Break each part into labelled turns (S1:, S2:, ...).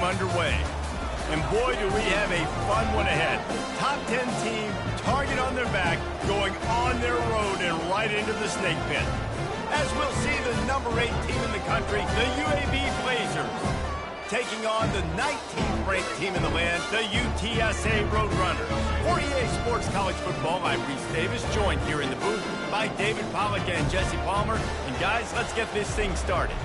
S1: game underway. And boy, do we have a fun one ahead. Top 10 team, target on their back, going on their road and right into the snake pit. As we'll see the number 8 team in the country, the UAB Blazers, taking on the 19th ranked team in the land, the UTSA Roadrunners. For EA Sports College Football, I'm Reese Davis, joined here in the booth by David Pollack and Jesse Palmer. And guys, let's get this thing started.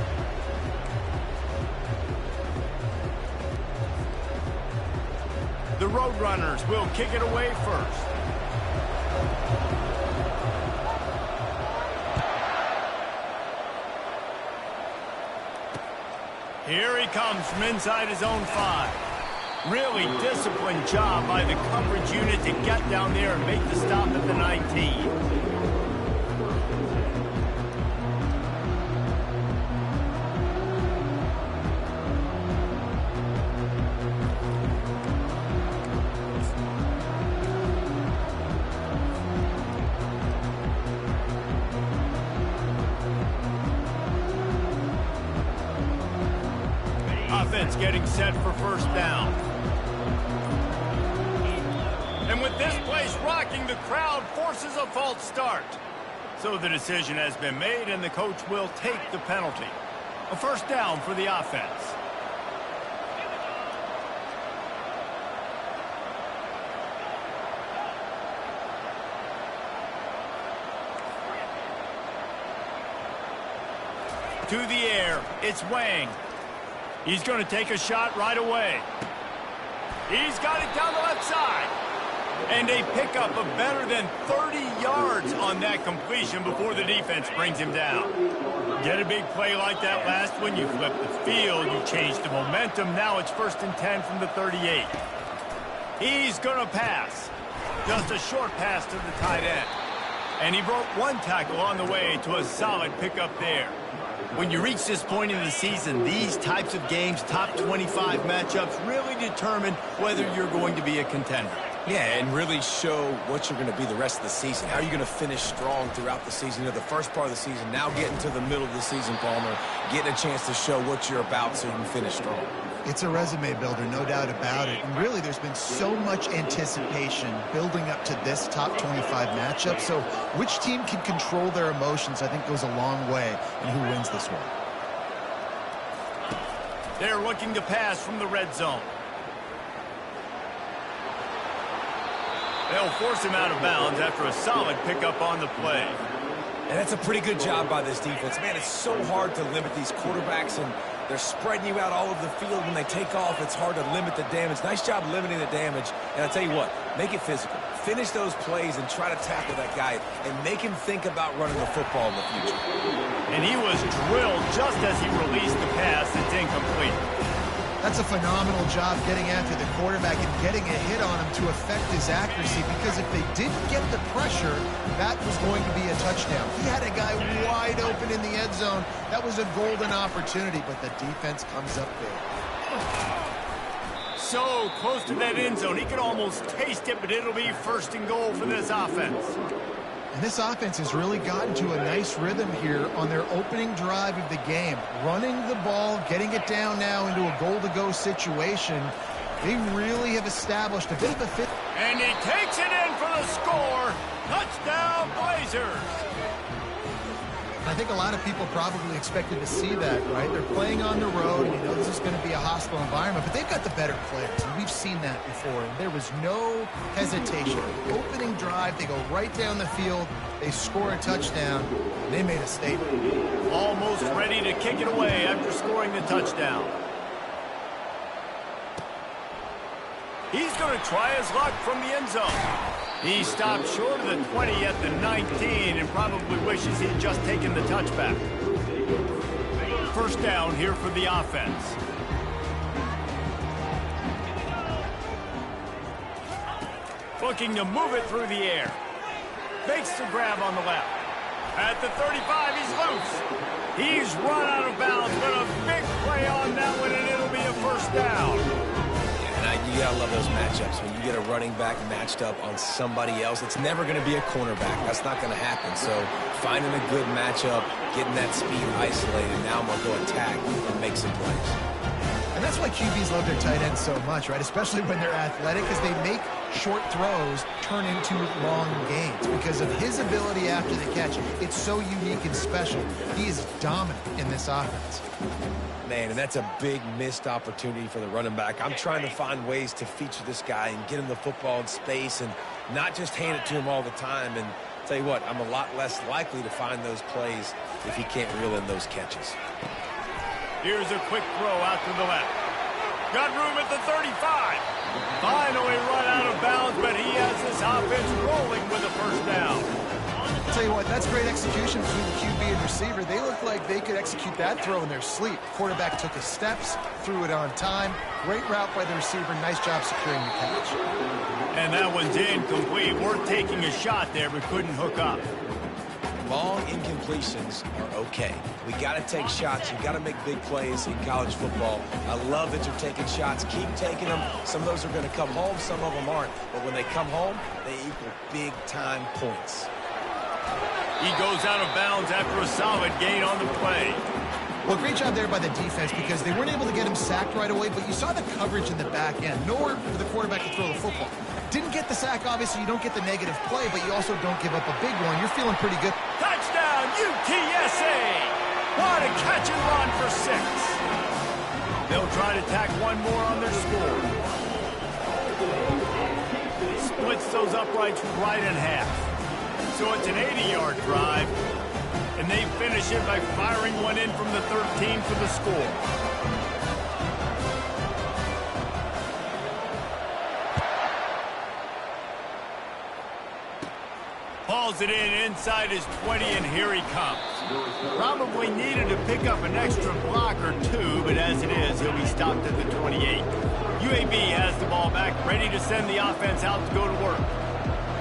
S1: The Roadrunners will kick it away first. Here he comes from inside his own 5. Really disciplined job by the coverage unit to get down there and make the stop at the 19. Offense getting set for first down. And with this place rocking, the crowd forces a false start. So the decision has been made, and the coach will take the penalty. A first down for the offense. To the air, it's Wang. He's going to take a shot right away. He's got it down the left side. And a pickup of better than 30 yards on that completion before the defense brings him down. Get a big play like that last one, you flip the field, you change the momentum. Now it's 1st and 10 from the 38. He's going to pass. Just a short pass to the tight end. And he broke one tackle on the way to a solid pickup there. When you reach this point in the season, these types of games, top 25 matchups, really determine whether you're going to be a contender.
S2: Yeah, and really show what you're going to be the rest of the season. How are you going to finish strong throughout the season? You know, the first part of the season, now getting to the middle of the season, Palmer, getting a chance to show what you're about so you can finish strong.
S3: It's a resume builder, no doubt about it. And really, there's been so much anticipation building up to this top 25 matchup. So which team can control their emotions, I think, goes a long way in who wins this one.
S1: They're looking to pass from the red zone. They'll force him out of bounds after a solid pickup on the play.
S2: And that's a pretty good job by this defense. Man, it's so hard to limit these quarterbacks, and they're spreading you out all over the field. When they take off, it's hard to limit the damage. Nice job limiting the damage. And I'll tell you what, make it physical. Finish those plays and try to tackle that guy and make him think about running the football in the future.
S1: And he was drilled just as he released the pass. It's incomplete.
S3: That's a phenomenal job getting after the quarterback and getting a hit on him to affect his accuracy, because if they didn't get the pressure, that was going to be a touchdown. He had a guy wide open in the end zone. That was a golden opportunity, but the defense comes up big.
S1: So close to that end zone. He could almost taste it, but it'll be 1st and goal for this offense.
S3: And this offense has really gotten to a nice rhythm here on their opening drive of the game. Running the ball, getting it down now into a goal-to-go situation. They really have established a bit of a fit.
S1: And he takes it in for the score. Touchdown, Blazers.
S3: I think a lot of people probably expected to see that, right? They're playing on the road, and you know this is going to be a hostile environment, but they've got the better players, and we've seen that before. And there was no hesitation. Opening drive, they go right down the field, they score a touchdown, and they made a statement.
S1: Almost ready to kick it away after scoring the touchdown. He's going to try his luck from the end zone. He stopped short of the 20 at the 19 and probably wishes he'd just taken the touchback. First down here for the offense. Looking to move it through the air. Makes the grab on the left. At the 35, he's loose. He's run out of bounds, but a big play on that one, and it'll be a first down.
S2: You gotta love those matchups. When you get a running back matched up on somebody else, it's never going to be a cornerback. That's not going to happen. So finding a good matchup, getting that speed isolated, now I'm going to go attack and make some plays.
S3: And that's why QBs love their tight ends so much, right? Especially when they're athletic, because they make short throws turn into long gains. Because of his ability after the catch, it's so unique and special. He is dominant in this offense.
S2: Man, and that's a big missed opportunity for the running back. I'm trying to find ways to feature this guy and get him the football in space and not just hand it to him all the time. And tell you what, I'm a lot less likely to find those plays if he can't reel in those catches.
S1: Here's a quick throw out to the left. Got room at the 35. Finally run out of bounds, but he has this offense rolling with a first down.
S3: I'll tell you what, that's great execution between the QB and receiver. They look like they could execute that throw in their sleep. Quarterback took his steps, threw it on time. Great route by the receiver. Nice job securing the catch.
S1: And that one's incomplete. We're taking a shot there, but couldn't hook up.
S2: Long incompletions are okay. We got to take shots. You got to make big plays in college football. I love that you're taking shots. Keep taking them. Some of those are going to come home. Some of them aren't. But when they come home, they equal big-time points.
S1: He goes out of bounds after a solid gain on the play.
S3: Well, great job there by the defense because they weren't able to get him sacked right away, but you saw the coverage in the back end. Nowhere for the quarterback to throw the football. Didn't get the sack, obviously. You don't get the negative play, but you also don't give up a big one. You're feeling pretty good.
S1: Touchdown, UTSA! What a catch and run for 6. They'll try to tack one more on their score. Splits those uprights right in half. So it's an 80-yard drive, and they finish it by firing one in from the 13 for the score. Hauls it in inside his 20, and here he comes. Probably needed to pick up an extra block or two, but as it is, he'll be stopped at the 28. UAB has the ball back, ready to send the offense out to go to work.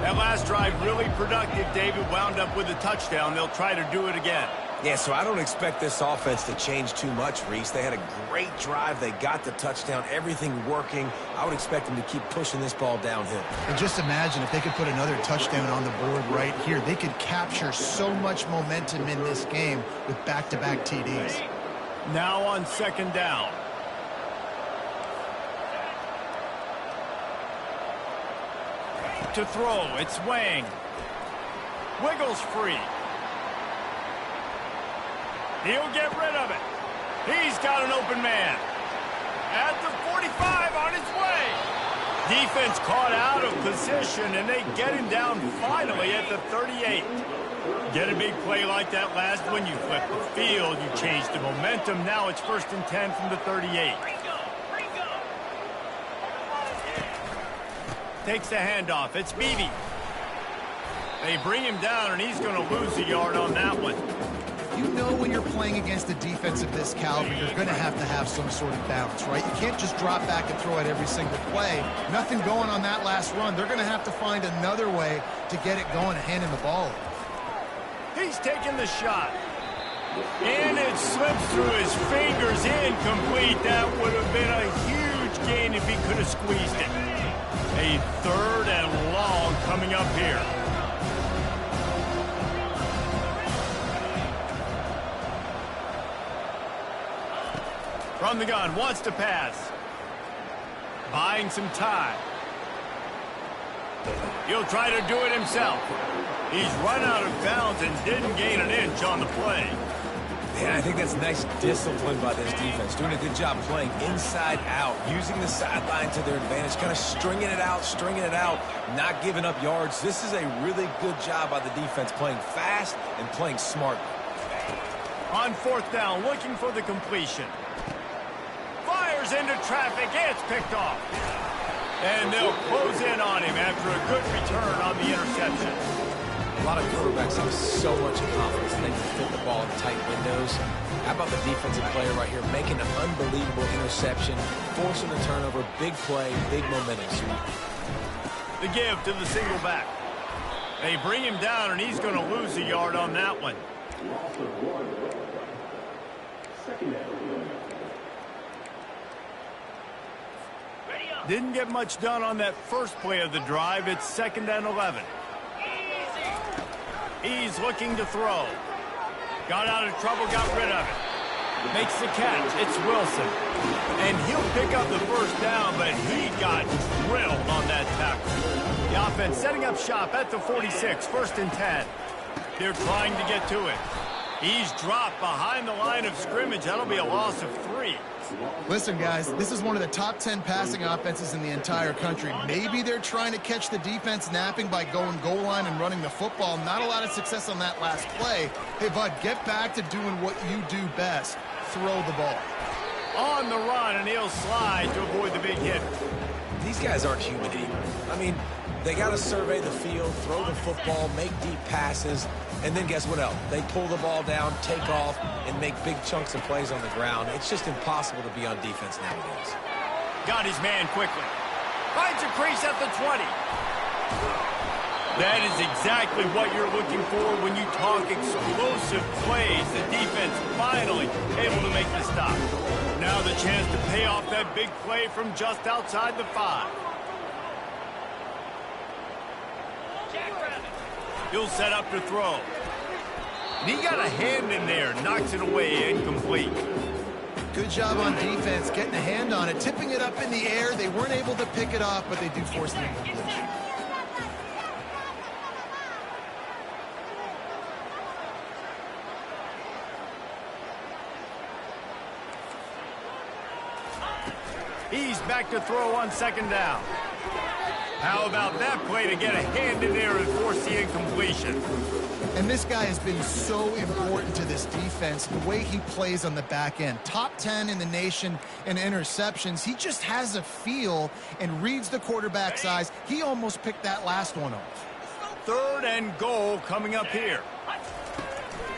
S1: That last drive really productive. David wound up with a touchdown. They'll try to do it again.
S2: Yeah, so I don't expect this offense to change too much, Reese. They had a great drive. They got the touchdown, everything working. I would expect them to keep pushing this ball downhill.
S3: And just imagine if they could put another touchdown on the board right here. They could capture so much momentum in this game with back-to-back TDs.
S1: Now on second down. To throw, it's Wang. Wiggles free. He'll get rid of it. He's got an open man. At the 45 on his way. Defense caught out of position, and they get him down finally at the 38. Get a big play like that last one, you flip the field, you change the momentum. Now it's 1st and 10 from the 38. Takes the handoff. It's Beebe. They bring him down, and he's going to lose a yard on that one.
S3: You know when you're playing against a defense of this caliber, you're going to have some sort of balance, right? You can't just drop back and throw it every single play. Nothing going on that last run. They're going to have to find another way to get it going and hand him the ball.
S1: He's taking the shot. And it slips through his fingers. Incomplete. That would have been a huge gain if he could have squeezed it. A 3rd and long coming up here. From the gun, wants to pass. Buying some time. He'll try to do it himself. He's run out of bounds and didn't gain an inch on the play.
S2: Man, I think that's nice discipline by this defense. Doing a good job playing inside out, using the sideline to their advantage, kind of stringing it out, not giving up yards. This is a really good job by the defense, playing fast and playing smart.
S1: On 4th down, looking for the completion. Fires into traffic. It's picked off. And they'll close in on him after a good return on the interception.
S2: A lot of quarterbacks have so much confidence they can fit the ball in tight windows. How about the defensive player right here making an unbelievable interception, forcing a turnover, big play, big momentum.
S1: The give to the single back. They bring him down, and he's going to lose a yard on that one. Didn't get much done on that first play of the drive. It's 2nd and 11. He's looking to throw. Got out of trouble, got rid of it. Makes the catch. It's Wilson. And he'll pick up the first down, but he got drilled on that tackle. The offense setting up shop at the 46, 1st and 10. They're trying to get to it. He's dropped behind the line of scrimmage. That'll be a loss of 3.
S3: Listen, guys, this is one of the top 10 passing offenses in the entire country. Maybe they're trying to catch the defense napping by going goal line and running the football. Not a lot of success on that last play. Hey, bud, get back to doing what you do best. Throw the ball.
S1: On the run, and he'll slide to avoid the big hit.
S2: These guys aren't human either. I mean, they got to survey the field, throw the football, make deep passes, and then guess what else? They pull the ball down, take off, and make big chunks of plays on the ground. It's just impossible to be on defense nowadays.
S1: Got his man quickly. Finds a crease at the 20. That is exactly what you're looking for when you talk explosive plays. The defense finally able to make the stop. Now the chance to pay off that big play from just outside the 5. He'll set up to throw. And he got a hand in there, knocks it away, incomplete.
S3: Good job on defense, getting a hand on it, tipping it up in the air. They weren't able to pick it off, but they do force the incompletion.
S1: He's back to throw on 2nd down. How about that play to get a hand in there and force the incompletion?
S3: And this guy has been so important to this defense, the way he plays on the back end. Top 10 in the nation in interceptions. He just has a feel and reads the quarterback's eyes. He almost picked that last one off.
S1: 3rd and goal coming up here.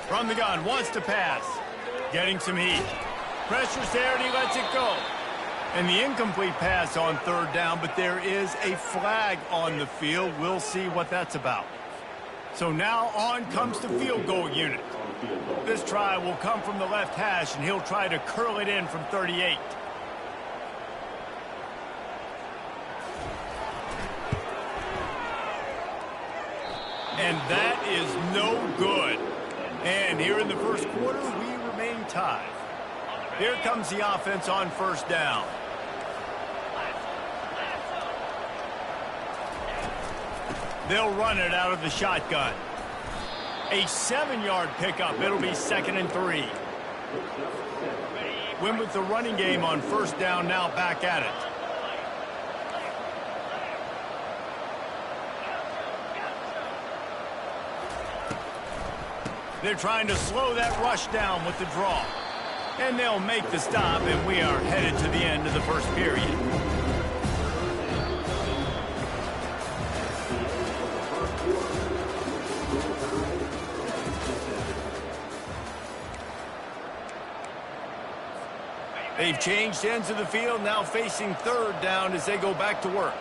S1: From the gun, wants to pass. Getting some heat. Pressure's there and he lets it go. And the incomplete pass on 3rd down, but there is a flag on the field. We'll see what that's about. So now on comes the field goal unit. This try will come from the left hash, and he'll try to curl it in from 38. And that is no good. And here in the first quarter, we remain tied. Here comes the offense on 1st down. They'll run it out of the shotgun. A 7-yard pickup. It'll be 2nd and 3. Win with the running game on 1st down, now back at it. They're trying to slow that rush down with the draw. And they'll make the stop, and we are headed to the end of the first period. They've changed ends of the field, now facing 3rd down as they go back to work.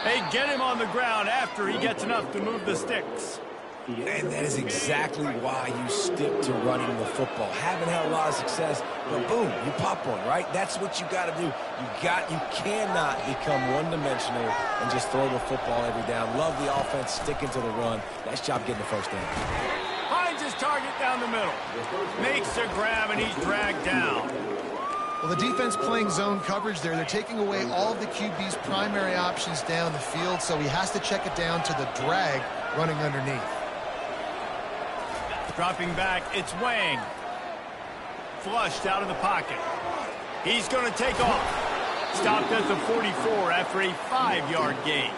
S1: They get him on the ground after he gets enough to move the sticks.
S2: And that is exactly why you stick to running the football. Haven't had a lot of success, but boom, you pop one, right? That's what you got to do. You cannot become one-dimensional and just throw the football every down. Love the offense, sticking to the run. Nice job getting the first down.
S1: Finds his target down the middle. Makes a grab, and he's dragged down.
S3: Well, the defense playing zone coverage there. They're taking away all of the QB's primary options down the field, so he has to check it down to the drag running underneath.
S1: Dropping back, it's Wang. Flushed out of the pocket. He's going to take off. Stopped at the 44 after a 5-yard gain.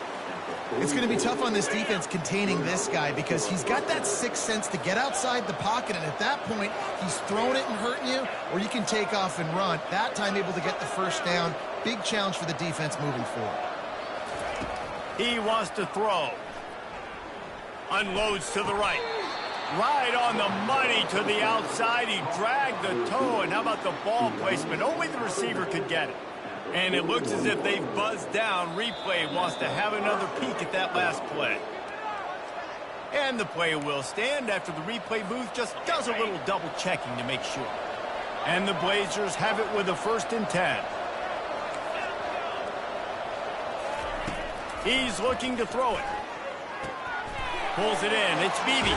S3: It's going to be tough on this defense containing this guy because he's got that sixth sense to get outside the pocket, and at that point, he's throwing it and hurting you, or you can take off and run. That time able to get the first down. Big challenge for the defense moving forward.
S1: He wants to throw. Unloads to the right. Right on the money to the outside. He dragged the toe, and how about the ball placement? Only the receiver could get it. And it looks as if they've buzzed down. Replay wants to have another peek at that last play. And the play will stand after the replay booth just does a little double checking to make sure. And the Blazers have it with a 1st and 10. He's looking to throw it. Pulls it in. It's Beebe.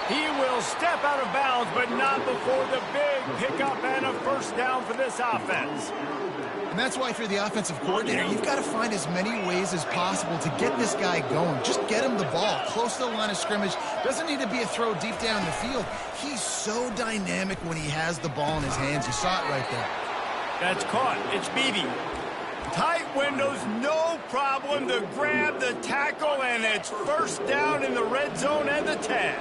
S1: He will step out of bounds, but not before the big pickup and a first down for this offense.
S3: And that's why if you're the offensive coordinator, you've got to find as many ways as possible to get this guy going. Just get him the ball close to the line of scrimmage. Doesn't need to be a throw deep down the field. He's so dynamic when he has the ball in his hands. You saw it right there.
S1: That's caught. It's Beebe. Tight windows, no problem to grab the tackle, and it's first down in the red zone and the 10.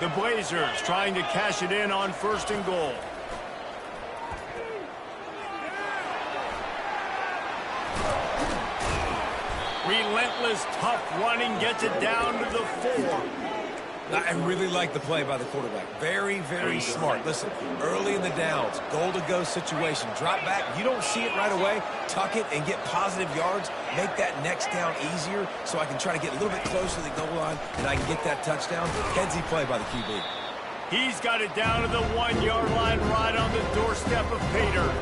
S1: The Blazers trying to cash it in on 1st and goal. Relentless, tough running gets it down to the 4.
S2: I really like the play by the quarterback. Very, very smart. Listen, early in the downs, goal-to-go situation. Drop back. You don't see it right away. Tuck it and get positive yards. Make that next down easier so I can try to get a little bit closer to the goal line and I can get that touchdown. Headsy play by the QB.
S1: He's got it down to the 1-yard line right on the doorstep of Pater.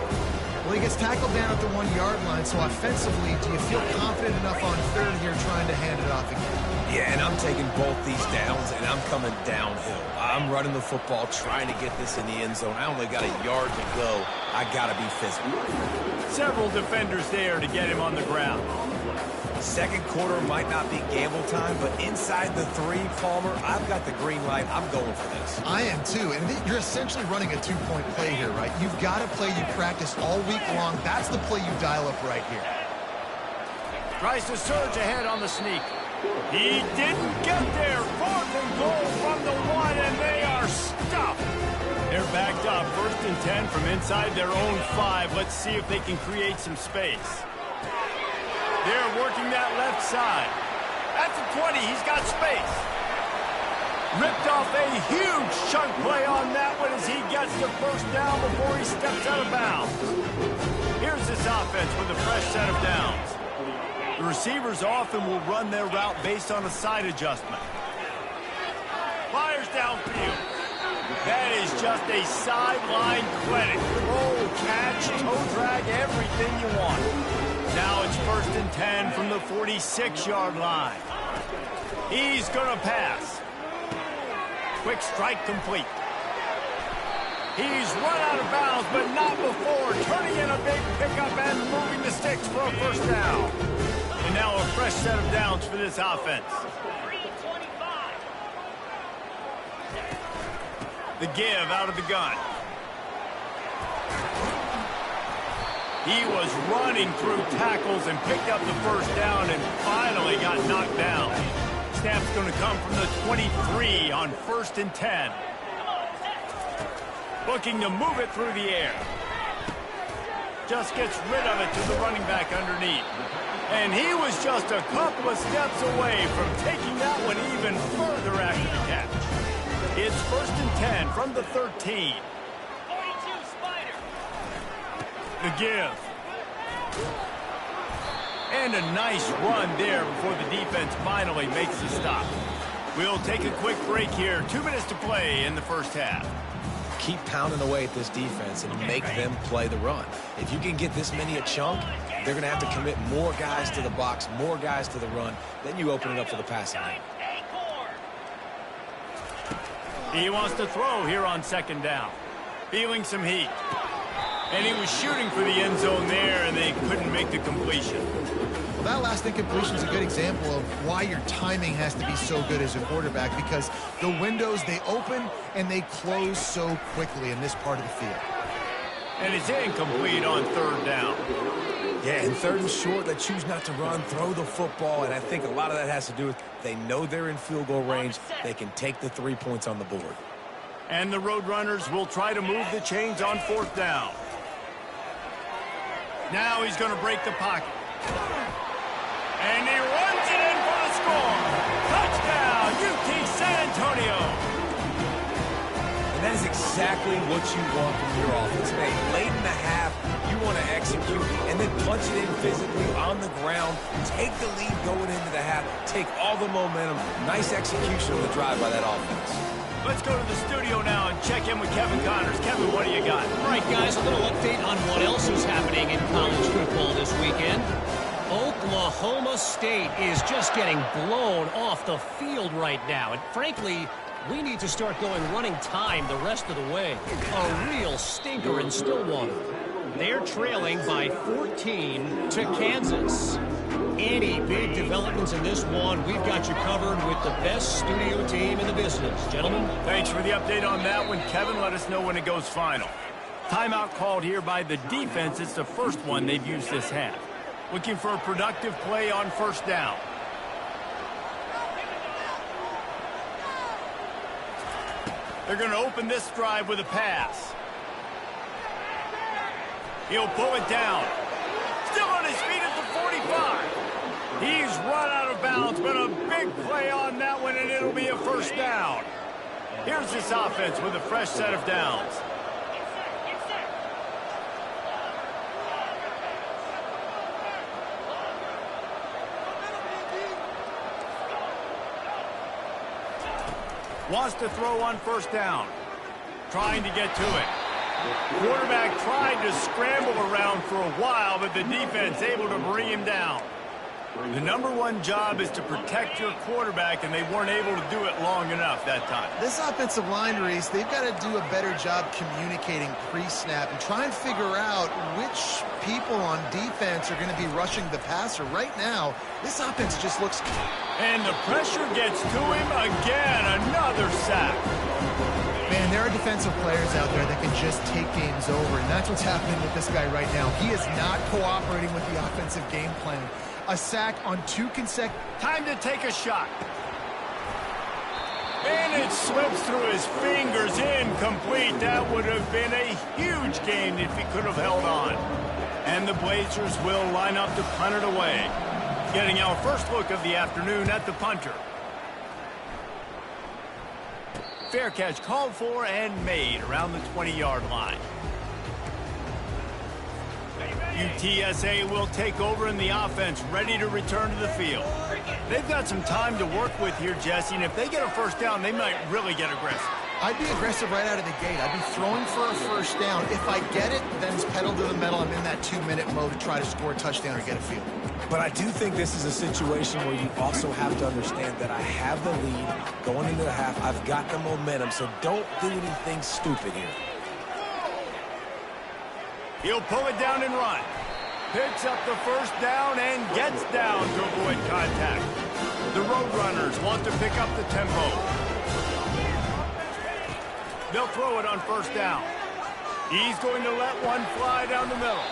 S3: Well, he gets tackled down at the 1-yard line, so offensively, do you feel confident enough on 3rd here trying to hand it off again?
S2: Yeah, and I'm taking both these downs, and I'm coming downhill. I'm running the football, trying to get this in the end zone. I only got a yard to go. I got to be physical.
S1: Several defenders there to get him on the ground.
S2: Second quarter might not be gamble time, but inside the 3, Palmer, I've got the green light. I'm going for this.
S3: I am too, and you're essentially running a 2-point play here, right? You've got a play you practice all week long. That's the play you dial up right here.
S1: Tries to surge ahead on the sneak. He didn't get there. 4th and goal from the 1, and they are stuffed. They're backed up. 1st and 10 from inside their own 5. Let's see if they can create some space. They're working that left side. At the 20, he's got space. Ripped off a huge chunk play on that one as he gets the first down before he steps out of bounds. Here's this offense with a fresh set of downs. The receivers often will run their route based on a side adjustment. Fires downfield. That is just a sideline clinic. Roll, catch, toe drag, everything you want. Now it's 1st and 10 from the 46-yard line. He's going to pass. Quick strike complete. He's run out of bounds, but not before turning in a big pickup and moving the sticks for a first down. And now a fresh set of downs for this offense. The give out of the gun. He was running through tackles and picked up the first down and finally got knocked down. Snap's going to come from the 23 on 1st and 10. Looking to move it through the air. Just gets rid of it to the running back underneath. And he was just a couple of steps away from taking that one even further after the catch. It's 1st and 10 from the 13. The give. And a nice run there before the defense finally makes the stop. We'll take a quick break here. 2 minutes to play in the first half.
S2: Keep pounding away at this defense and make them play the run. If you can get this many a chunk, they're going to have to commit more guys to the box, more guys to the run. Then you open it up for the passing game.
S1: He wants to throw here on 2nd down. Feeling some heat. And he was shooting for the end zone there, and they couldn't make the completion.
S3: Well, that last incompletion is a good example of why your timing has to be so good as a quarterback, because the windows, they open and they close so quickly in this part of the field.
S1: And it's incomplete on 3rd down.
S2: Yeah, and 3rd and short, they choose not to run, throw the football, and I think a lot of that has to do with they know they're in field goal range. They can take the 3 points on the board.
S1: And the Roadrunners will try to move the chains on 4th down. Now he's going to break the pocket. And he runs it in for the score. Touchdown, UT San Antonio.
S2: And that is exactly what you want from your offense. Man, late in the half, you want to execute and then punch it in physically on the ground. Take the lead going into the half. Take all the momentum. Nice execution on the drive by that offense.
S1: Let's go to the studio now and check in with Kevin Connors. Kevin, what do you got?
S4: All right, guys, a little update on what else is happening in college football this weekend. Oklahoma Oklahoma State is just getting blown off the field right now. And frankly, we need to start going running time the rest of the way. A real stinker in Stillwater. They're trailing by 14 to Kansas. Any big developments in this one, we've got you covered with the best studio team in the business. Gentlemen.
S1: Thanks for the update on that one, Kevin. Let us know when it goes final. Timeout called here by the defense. It's the first one they've used this half. Looking for a productive play on first down. They're going to open this drive with a pass. He'll pull it down. Still on his feet at the 45. He's run out of bounds, but a big play on that one, and it'll be a first down. Here's this offense with a fresh set of downs. Wants to throw on first down. Trying to get to it. Quarterback tried to scramble around for a while, but the defense able to bring him down. The #1 job is to protect your quarterback, and they weren't able to do it long enough that time.
S3: This offensive line, Reese, they've got to do a better job communicating pre-snap and try and figure out which people on defense are going to be rushing the passer. Right now, this offense just looks...
S1: And the pressure gets to him again. Another sack.
S3: Man, there are defensive players out there that can just take games over, and that's what's happening with this guy right now. He is not cooperating with the offensive game plan. A sack on 2 consecutive...
S1: Time to take a shot. And it slips through his fingers, incomplete. That would have been a huge gain if he could have held on. And the Blazers will line up to punt it away. Getting our first look of the afternoon at the punter. Fair catch called for and made around the 20-yard line. UTSA will take over in the offense, ready to return to the field. They've got some time to work with here, Jesse, and if they get a first down, they might really get aggressive.
S3: I'd be aggressive right out of the gate. I'd be throwing for a first down. If I get it, then it's pedal to the metal. I'm in that 2-minute mode to try to score a touchdown or get a field.
S2: But I do think this is a situation where you also have to understand that I have the lead going into the half. I've got the momentum, so don't do anything stupid here.
S1: He'll pull it down and run. Picks up the first down and gets down to avoid contact. The Roadrunners want to pick up the tempo. They'll throw it on first down. He's going to let one fly down the middle.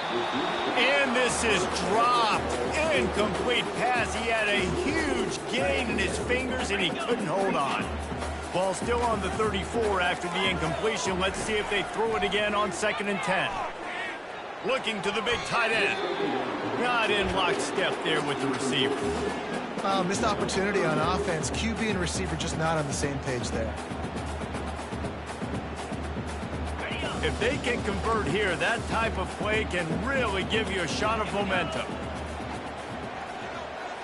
S1: And this is dropped. Incomplete pass. He had a huge gain in his fingers, and he couldn't hold on. Ball still on the 34 after the incompletion. Let's see if they throw it again on 2nd and 10. Looking to the big tight end. Not in lockstep there with the receiver.
S3: Missed opportunity on offense. QB and receiver just not on the same page there.
S1: If they can convert here, that type of play can really give you a shot of momentum.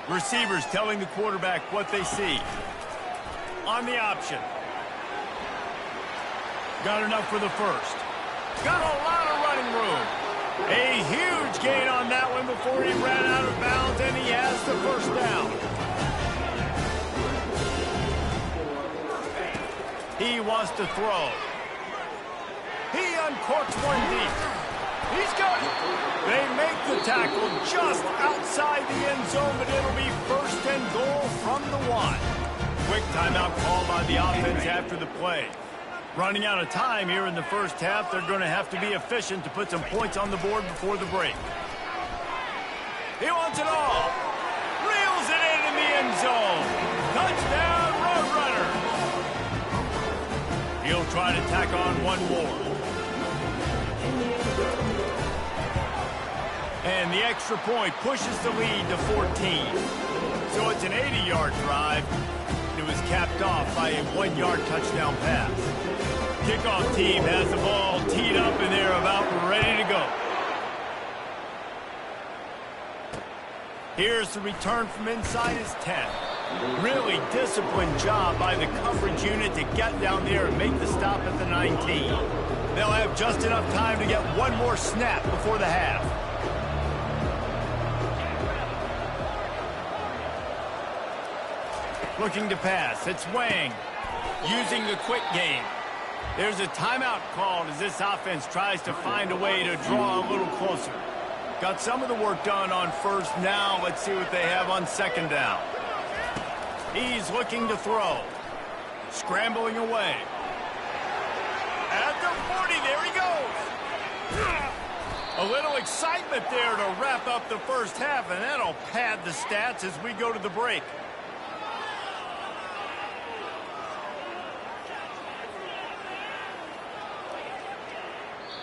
S1: Receivers telling the quarterback what they see. On the option. Got enough for the first. Got a lot of running room. A huge gain on that one before he ran out of bounds, and he has the first down. He wants to throw. He uncorks one deep. He's got it. They make the tackle just outside the end zone, but it'll be 1st and goal from the 1. Quick timeout called by the offense after the play. Running out of time here in the first half, they're going to have to be efficient to put some points on the board before the break. He wants it all. Reels it in the end zone. Touchdown, Roadrunners. He'll try to tack on one more. And the extra point pushes the lead to 14. So it's an 80-yard drive. It was capped off by a 1-yard touchdown pass. Kickoff team has the ball teed up, and they're about ready to go. Here's the return from inside his 10. Really disciplined job by the coverage unit to get down there and make the stop at the 19. They'll have just enough time to get one more snap before the half. Looking to pass. It's Wang using the quick game. There's a timeout called as this offense tries to find a way to draw a little closer. Got some of the work done on first. Now let's see what they have on second down. He's looking to throw. Scrambling away. At the 40, there he goes. A little excitement there to wrap up the first half, and that'll pad the stats as we go to the break.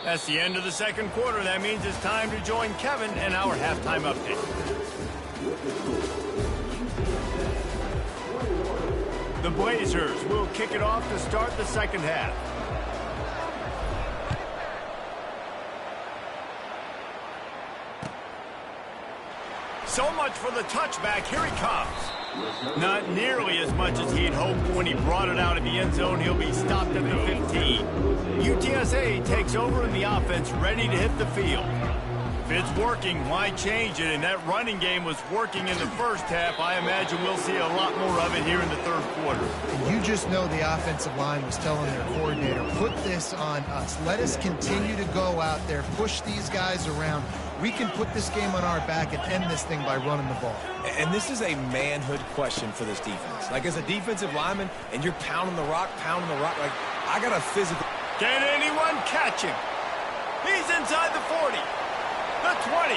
S1: That's the end of the second quarter. That means it's time to join Kevin and our halftime update. The Blazers will kick it off to start the second half. So much for the touchback. Here he comes. Not nearly as much as he'd hoped when he brought it out of the end zone. He'll be stopped at the 15. UTSA takes over in the offense, ready to hit the field. If it's working, why change it? And that running game was working in the first half. I imagine we'll see a lot more of it here in the third quarter.
S3: You just know the offensive line was telling their coordinator, put this on us. Let us continue to go out there, push these guys around. We can put this game on our back and end this thing by running the ball.
S2: And this is a manhood question for this defense. Like, as a defensive lineman, and you're pounding the rock, like, I got a physical...
S1: Can anyone catch him? He's inside the 40. The 20.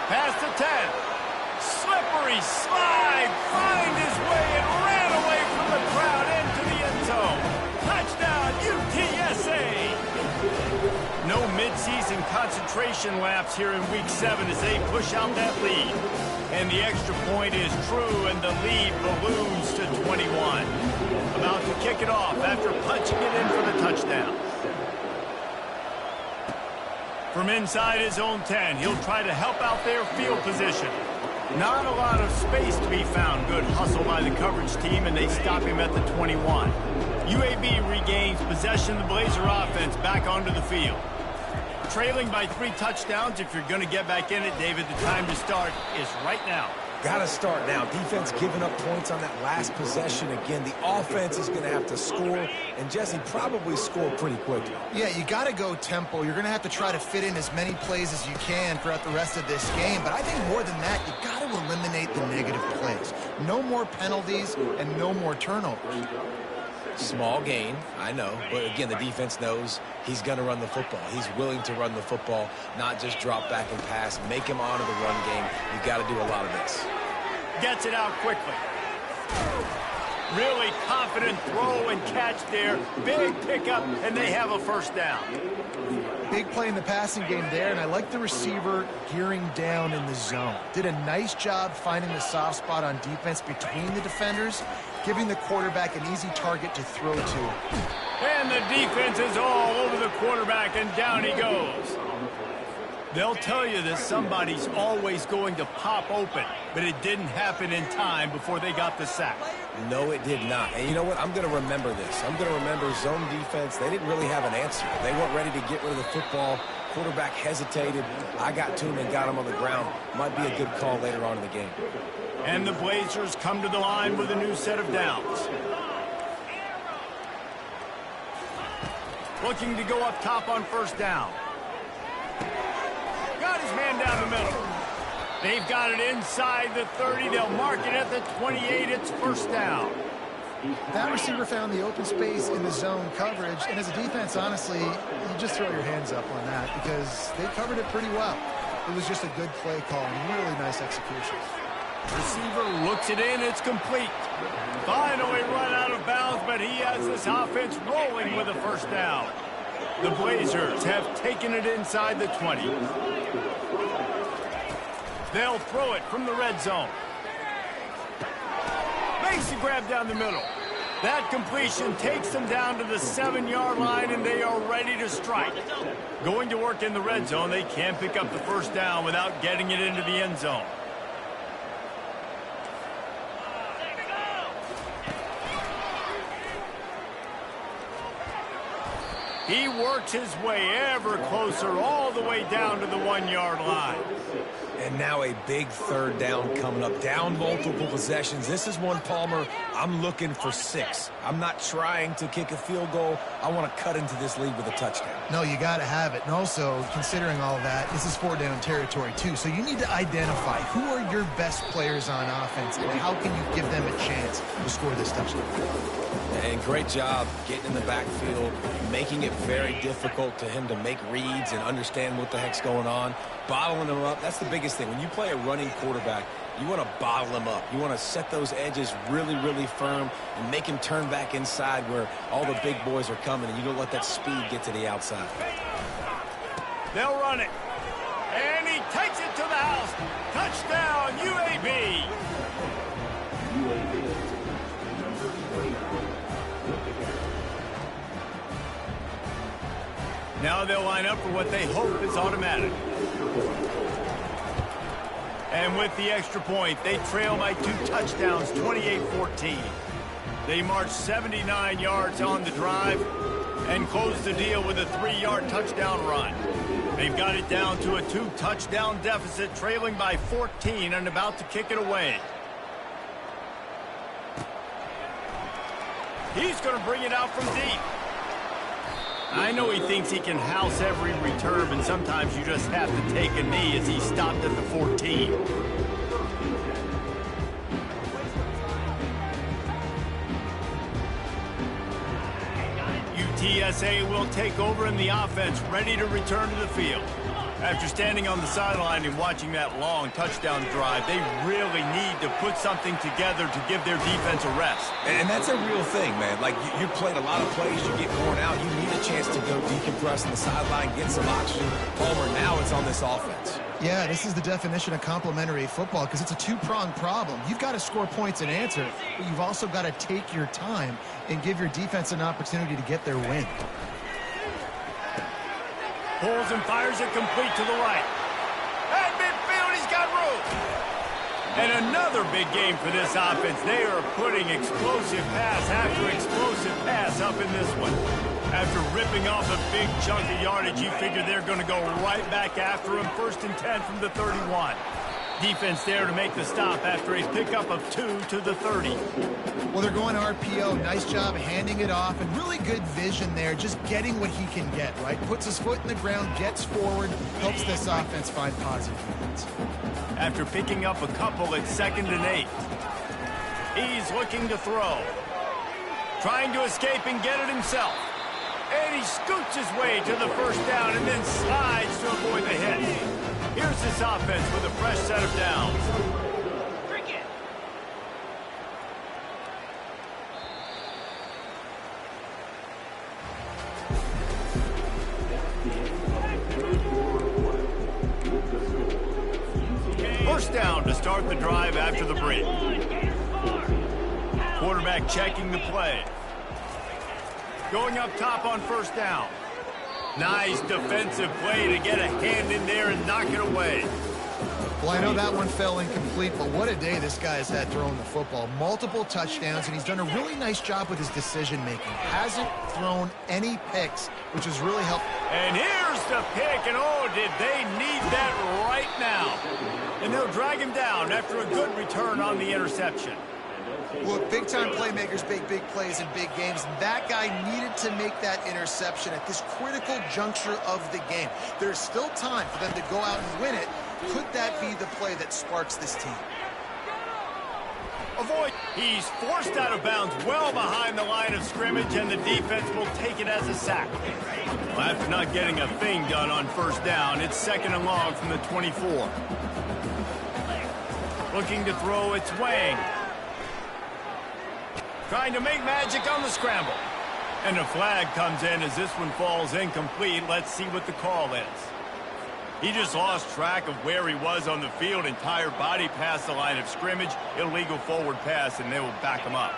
S1: Past the 10. Slippery slide. Find his way and ran away from the crowd into the end zone. Touchdown, UTSA. No midseason concentration laps here in Week 7 as they push out that lead. And the extra point is true, and the lead balloons to 21. About to kick it off after punching it in for the touchdown. From inside his own 10, he'll try to help out their field position. Not a lot of space to be found. Good hustle by the coverage team, and they stop him at the 21. UAB regains possession of the Blazer offense back onto the field. Trailing by 3 touchdowns. If you're going to get back in it, David, the time to start is right now.
S2: Got to start now. Defense giving up points on that last possession. Again, the offense is going to have to score, and Jesse probably score pretty quickly.
S3: Yeah, you got to go tempo. You're going to have to try to fit in as many plays as you can throughout the rest of this game. But I think more than that, you got to eliminate the negative plays. No more penalties and no more turnovers.
S2: Small gain, I know, but again, the defense knows he's going to run the football. He's willing to run the football, not just drop back and pass, make him honor the run game. You got to do a lot of this.
S1: Gets it out quickly. Really confident throw and catch there. Big pickup, and they have a first down.
S3: Big play in the passing game there, and I like the receiver gearing down in the zone. Did a nice job finding the soft spot on defense between the defenders, giving the quarterback an easy target to throw to.
S1: And the defense is all over the quarterback, and down he goes. They'll tell you that somebody's always going to pop open, but it didn't happen in time before they got the sack.
S2: No, it did not. And you know what? I'm going to remember this. I'm going to remember zone defense. They didn't really have an answer. They weren't ready to get rid of the football. Quarterback hesitated. I got to him and got him on the ground. Might be a good call later on in the game.
S1: And the Blazers come to the line with a new set of downs. Looking to go up top on first down. Got his man down the middle. They've got it inside the 30. They'll mark it at the 28. It's first down.
S3: That receiver found the open space in the zone coverage, and as a defense, honestly, you just throw your hands up on that because they covered it pretty well. It was just a good play call and really nice execution.
S1: Receiver looks it in. It's complete. Finally run out of bounds, but he has this offense rolling with a first down. The Blazers have taken it inside the 20. They'll throw it from the red zone. Makes a grab down the middle. That completion takes them down to the 7-yard line, and they are ready to strike. Going to work in the red zone, they can pick up the first down without getting it into the end zone. He works his way ever closer all the way down to the 1-yard line.
S2: And now a big third down coming up. Down multiple possessions. This is one, Palmer, I'm looking for 6. I'm not trying to kick a field goal. I want to cut into this lead with a touchdown.
S3: No, you got to have it. And also, considering all that, this is 4-down territory, too. So you need to identify who are your best players on offense and how can you give them a chance to score this touchdown.
S2: And great job getting in the backfield, making it very difficult to him to make reads and understand what the heck's going on, bottling him up. That's the biggest thing. When you play a running quarterback, you want to bottle him up. You want to set those edges really, really firm and make him turn back inside where all the big boys are coming, and you don't let that speed get to the outside.
S1: They'll run it. And he takes it to the house. Touchdown, UAB. Now they'll line up for what they hope is automatic. And with the extra point, they trail by 2 touchdowns, 28-14. They march 79 yards on the drive and close the deal with a 3-yard touchdown run. They've got it down to a 2-touchdown deficit, trailing by 14 and about to kick it away. He's going to bring it out from deep. I know he thinks he can house every return, and sometimes you just have to take a knee as he stopped at the 14. UTSA will take over in the offense, ready to return to the field. After standing on the sideline and watching that long touchdown drive, they really need to put something together to give their defense a rest.
S2: And that's a real thing, man. Like, you played a lot of plays, you get worn out, you need a chance to go decompress on the sideline, get some oxygen. Palmer, now it's on this offense.
S3: Yeah, this is the definition of complementary football because it's a 2-pronged problem. You've got to score points and answer, but you've also got to take your time and give your defense an opportunity to get their win.
S1: Pulls and fires it complete to the right. At midfield, he's got room. And another big game for this offense. They are putting explosive pass after explosive pass up in this one. After ripping off a big chunk of yardage, you figure they're going to go right back after him. 1st and 10 from the 31. Defense there to make the stop after a pickup of 2 to the 30.
S3: Well, they're going RPO. Nice job handing it off, and really good vision there, just getting what he can get, right? Puts his foot in the ground, gets forward, helps this offense find positive units.
S1: After picking up a couple at 2nd and 8. He's looking to throw. Trying to escape and get it himself. And he scoots his way to the 1st down and then slides to avoid the hit. Here's this offense with a fresh set of downs. First down to start the drive after the break. Quarterback checking the play. Going up top on 1st down. Nice defensive play to get a hand in there and knock it away.
S3: Well, I know that one fell incomplete, but what a day this guy has had throwing the football. Multiple touchdowns, and he's done a really nice job with his decision-making. Hasn't thrown any picks, which has really helped.
S1: And here's the pick, and oh, did they need that right now. And they'll drag him down after a good return on the interception.
S3: Look, big-time playmakers make big plays in big games. That guy needed to make that interception at this critical juncture of the game. There's still time for them to go out and win it. Could that be the play that sparks this team?
S1: Avoid. He's forced out of bounds well behind the line of scrimmage, and the defense will take it as a sack. Well, after not getting a thing done on 1st down, it's 2nd and long from the 24. Looking to throw, it's Wang. Trying to make magic on the scramble. And a flag comes in as this one falls incomplete. Let's see what the call is. He just lost track of where he was on the field. Entire body past the line of scrimmage. Illegal forward pass, and they will back him up.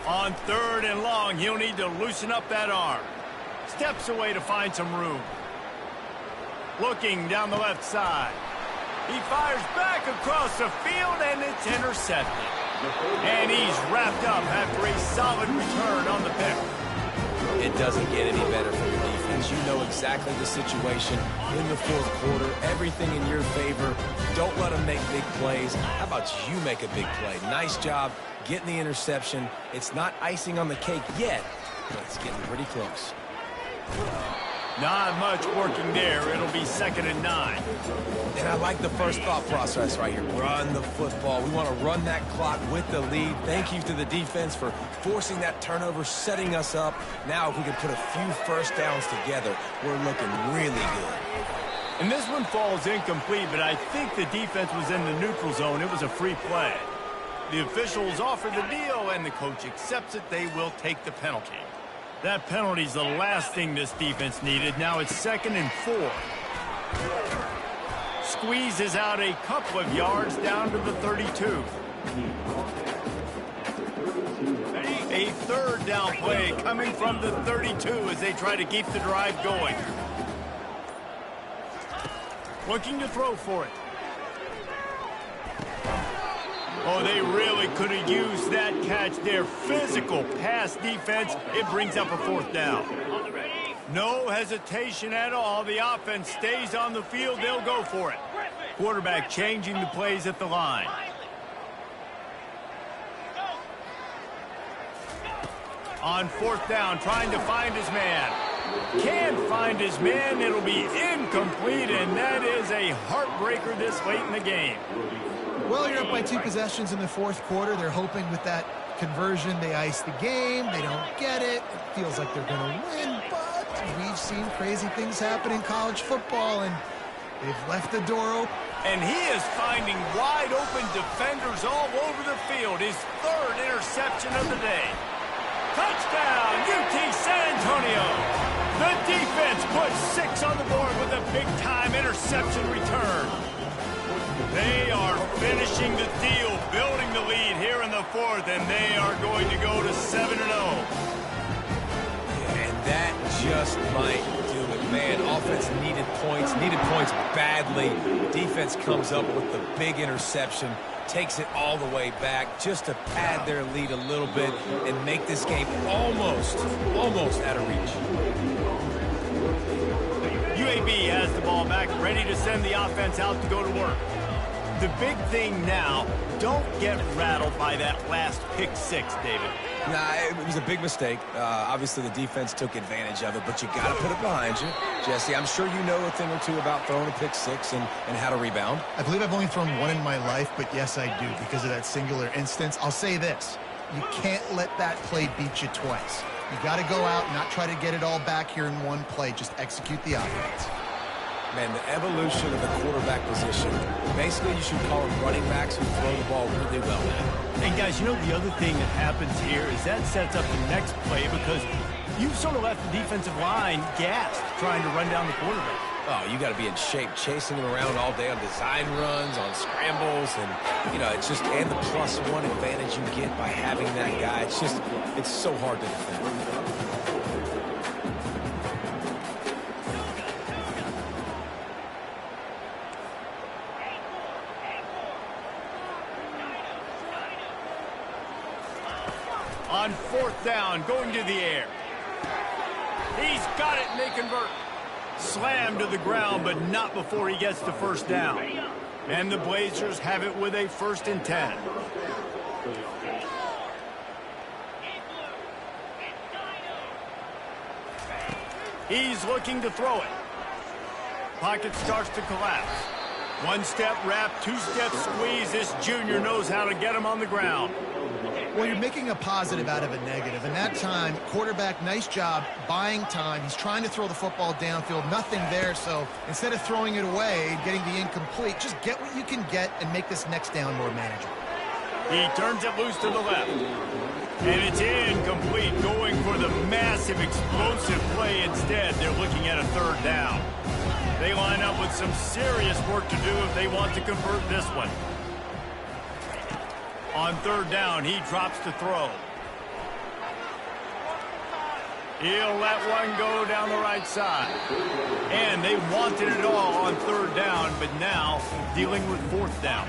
S1: On 3rd and long, he'll need to loosen up that arm. Steps away to find some room. Looking down the left side. He fires back across the field, and it's intercepted. And he's wrapped up after a solid return on the pick.
S2: It doesn't get any better for your defense. seconds, you know exactly the situation in the fourth quarter. Everything in your favor. Don't let them make big plays. How about you make a big play? Nice job getting the interception. It's not icing on the cake yet, but it's getting pretty close.
S1: Not much working there. It'll be 2nd and 9.
S2: And I like the first thought process right here. Run the football. We want to run that clock with the lead. Thank you to the defense for forcing that turnover, setting us up. Now if we can put a few first downs together, we're looking really good.
S1: And this one falls incomplete, but I think the defense was in the neutral zone. It was a free play. The officials offer the deal, and the coach accepts it. They will take the penalty. That penalty's the last thing this defense needed. Now it's 2nd and 4. Squeezes out a couple of yards down to the 32. A 3rd down play coming from the 32 as they try to keep the drive going. Looking to throw for it. Oh, they really could have used that catch there. Physical pass defense. It brings up a 4th down. No hesitation at all. The offense stays on the field. They'll go for it. Quarterback changing the plays at the line. On 4th down, trying to find his man. Can't find his man. It'll be incomplete, and that is a heartbreaker this late in the game.
S3: Well, you're up by 2 possessions in the fourth quarter. They're hoping with that conversion they ice the game. They don't get it. It feels like they're going to win, but we've seen crazy things happen in college football, and they've left the door open.
S1: And he is finding wide open defenders all over the field. His 3rd interception of the day. Touchdown, UT San Antonio. The defense puts 6 on the board with a big-time interception return. They are finishing the deal, building the lead here in the 4th, and they are going to go to 7-0.
S2: And that just might do it, man. Offense needed points badly. Defense comes up with the big interception, takes it all the way back just to pad their lead a little bit and make this game almost out of reach.
S1: UAB has the ball back, ready to send the offense out to go to work. The big thing now, don't get rattled by that last pick 6, David.
S2: Nah, it was a big mistake. Obviously, the defense took advantage of it, but you got to put it behind you. Jesse, I'm sure you know a thing or two about throwing a pick 6 and how to rebound.
S3: I believe I've only thrown 1 in my life, but yes, I do because of that singular instance. I'll say this. You can't let that play beat you twice. You got to go out and not try to get it all back here in one play. Just execute the offense.
S2: Man, the evolution of the quarterback position, basically you should call them running backs who throw the ball really well now.
S1: And guys, you know the other thing that happens here is that sets up the next play because you've sort of left the defensive line gassed trying to run down the quarterback.
S2: Oh, you got to be in shape, chasing him around all day on design runs, on scrambles, and, you know, it's just, and the +1 advantage you get by having that guy. It's so hard to defend.
S1: On 4th down, going to the air. He's got it, and they convert. Slammed to the ground, but not before he gets the 1st down. And the Blazers have it with a 1st and 10. He's looking to throw it. Pocket starts to collapse. 1-step wrap, 2-step squeeze. This junior knows how to get him on the ground.
S3: Well, you're making a positive out of a negative. And that time, quarterback, nice job buying time. He's trying to throw the football downfield. Nothing there. So instead of throwing it away, getting the incomplete, just get what you can get and make this next down more manageable.
S1: He turns it loose to the left. And it's incomplete, going for the massive explosive play instead. They're looking at a 3rd down. They line up with some serious work to do if they want to convert this one. On 3rd down, he drops to throw. He'll let one go down the right side. And they wanted it all on 3rd down, but now dealing with 4th down.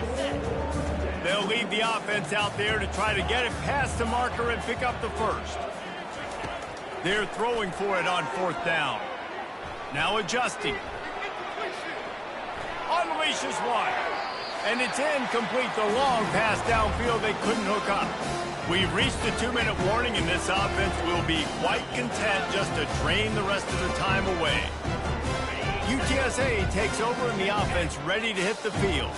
S1: They'll leave the offense out there to try to get it past the marker and pick up the 1st. They're throwing for it on 4th down. Now adjusting. Unleashes one. And it's incomplete. The long pass downfield they couldn't hook up. We've reached the 2-minute warning, and this offense will be quite content just to drain the rest of the time away. UTSA takes over, and the offense ready to hit the field.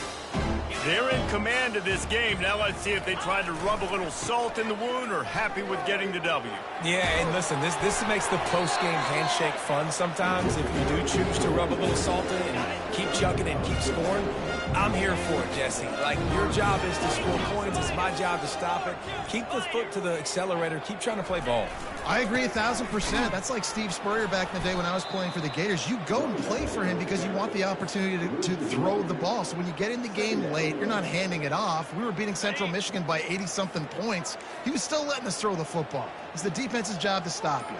S1: They're in command of this game. Now let's see if they try to rub a little salt in the wound or happy with getting the W.
S2: Yeah, and listen, this makes the post-game handshake fun sometimes. If you do choose to rub a little salt in and keep chucking and keep scoring, I'm here for it, Jesse. Like, your job is to score points. It's my job to stop it. Keep the foot to the accelerator. Keep trying to play ball.
S3: I agree 1,000%. That's like Steve Spurrier back in the day when I was playing for the Gators. You go and play for him because you want the opportunity to throw the ball. So when you get in the game late, you're not handing it off. We were beating Central Michigan by 80-something points. He was still letting us throw the football. It's the defense's job to stop you.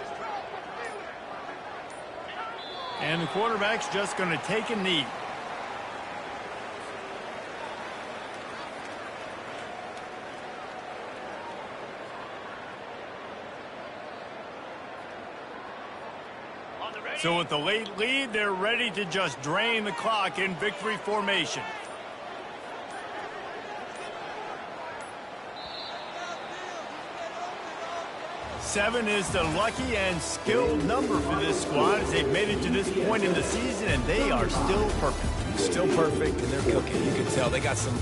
S1: And the quarterback's just going to take a knee. So with the late lead, they're ready to just drain the clock in victory formation. Seven is the lucky and skilled number for this squad as they've made it to this point in the season, and they are still perfect.
S2: Still perfect, and they're cooking. You can tell they got some